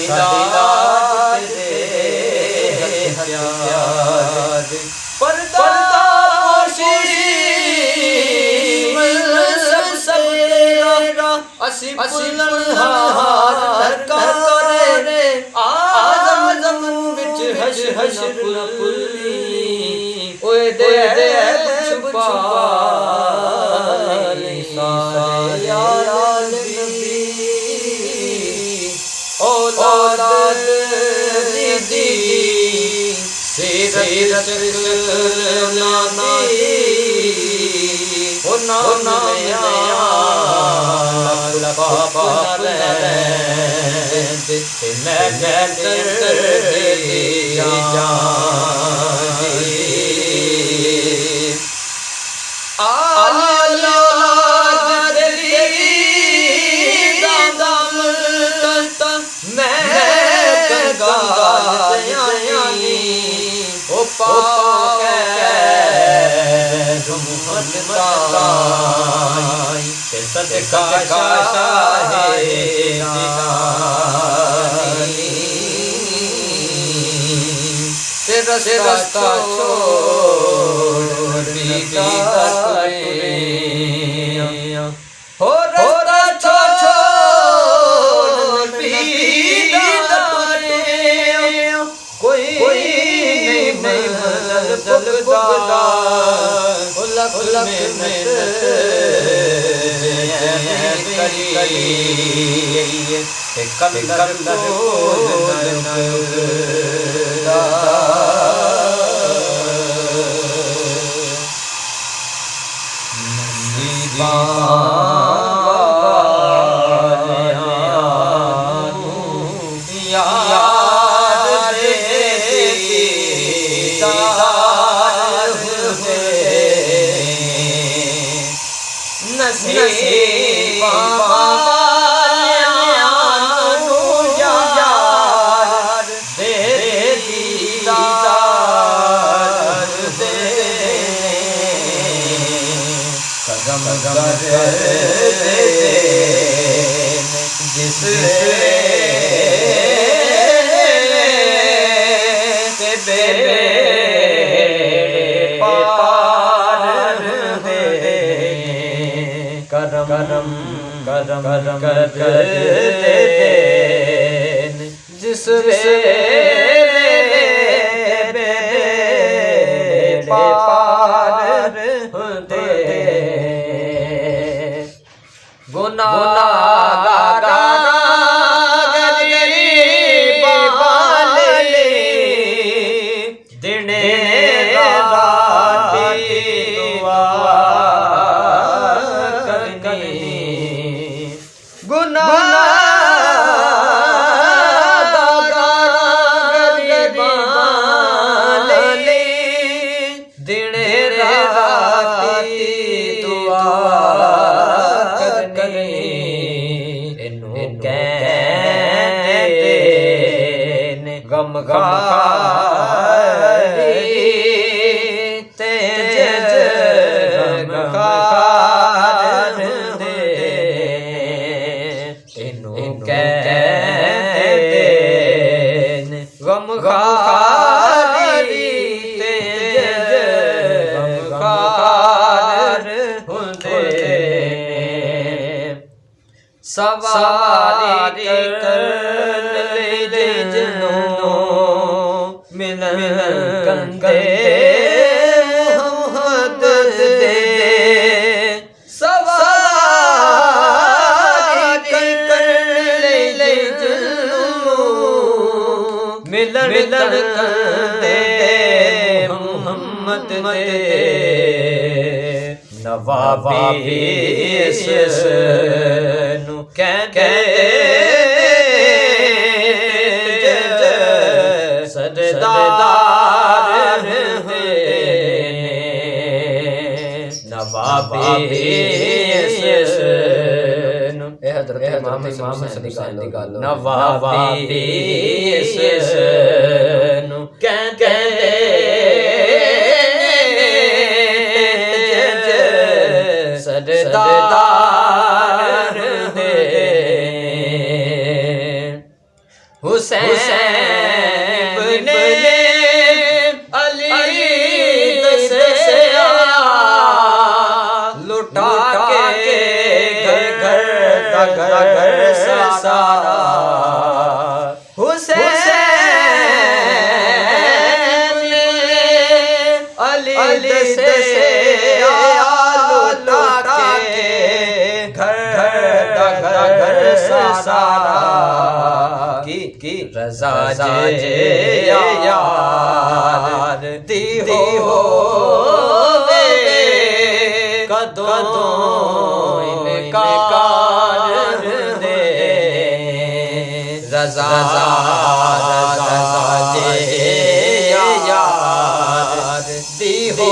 ਲਾਜ ਤੇਰੇ ਹਥਿਆਰ ਪਰਦਾ ਪੋਸ਼ੀ ਸਭ ਤੇਰਾ ਅਸੀਂ ਪੁੱਲਣ ਹਾਰ ਕਰੇ ਆਦਮ ਵਿੱਚ ਹਸ਼ਰ ਨਾ ਪੁੱਲੀ ਓਏ ਦੇ ਛੁਪਾ ਸਾਰੇ ਯਾਰ ਨਬੀ ਔਲਾਦ ਦੀ ਸਿਰ ਚਕਰ ਨਾ ਦੀ ਓ ਨਾ ਪਾਪਾ ਲੈ ਤੇ ਮੈਂ ਤੇਰੇ ਜਾਨ ਔਲਾਦ ਤੇਰੀ ਦਮ ਮੈਂ ਕੰਗਾ ਜਾਨੀ ਓ ਪਾਕੇ ਮੁਹੰਮਦ ਤਾਈ ਤੇ ਸਦਕਾ ਸ਼ਾਹੇ ਤੇ ਰਸਤਾ ਛੋੜ ਬੀਤਾ ਹੋ ਰਸਤਾ ਛੋੜ ਬੀਤਾ ਕੋਈ ਨਹੀਂ ਮੰਜ਼ਲ ਪੁੱਗਦਾ ਲੱਖ ਮਿਹਨਤ ਕਰੀ ਤੇ ਕਲਰ ਕੋਲ ਨਗਦਾ ਨਸੀਬਾਂ ਵਾਲਿਆਂ ਨੂੰ ਯਾਰ ਦੇ ਦੀਦਾਰ ਦੇ ਕਦਮ ਕਰਦੇ ਜਿਸ ਤੇ ਬੇੜੇ ਪਾਰ ਦੇ ਕਰਮ ਕਰਦੇ ਜਿਸ ਵੇਲੇ ਬੇੜੇ ਪਾਰ ਹੁੰਦੇ ਗੁਨਾਹਗਾਰ ਗਰੀਬ ਵਾਲੇ ਦਿਨੇ ਰਾਤੀ ਦੁਆ ਗਮ ਖਾਰੀ ਤੇ ਗਮ ਖਾਰ ਦੇ ਇਹਨੂੰ ਕਹਿੰਦੇ ਨੇ ਗਮ ਖਾਰੀ ਤੇ ਗਮ ਖਾਰ ਹੁੰਦੇ ਸਵਾਰੀ ਕਰ ਲੈ ਜਨੋ ਮਿਲਨ ਕੰਦੇ ਮੁਹੰਮਦ ਦੇ ਸਵਾਰੀ ਕਰ ਲੈ ਜਨੋ ਮਿਲਨ ਕੰਦੇ ਮੁਹੰਮਦ ਦੇ ਨਵਾਬੀ ਇਸ ਨੂੰ ਕਹਿੰਦੇ ਸਜਦਾਰ ਨਵਾਬੀ ਇਸ ਨੂੰ ਇਹ ਹਜ਼ਰਤ ਇਮਾਮ ਹੁਸੈਨ ਦੀ ਗੱਲ ਨਵਾਬੀ ਇਸ ਨੂੰ ਕਹਿੰਦੇ ਸਜਦਾਰ ਦੇ हुसैन इब्ने अली से लुटा के घर सारा हुसैन अली से लुटा के घर सारा की रजा जे यार दी हो कदों इनकार दे रजा जे यार दी हो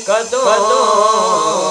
कदों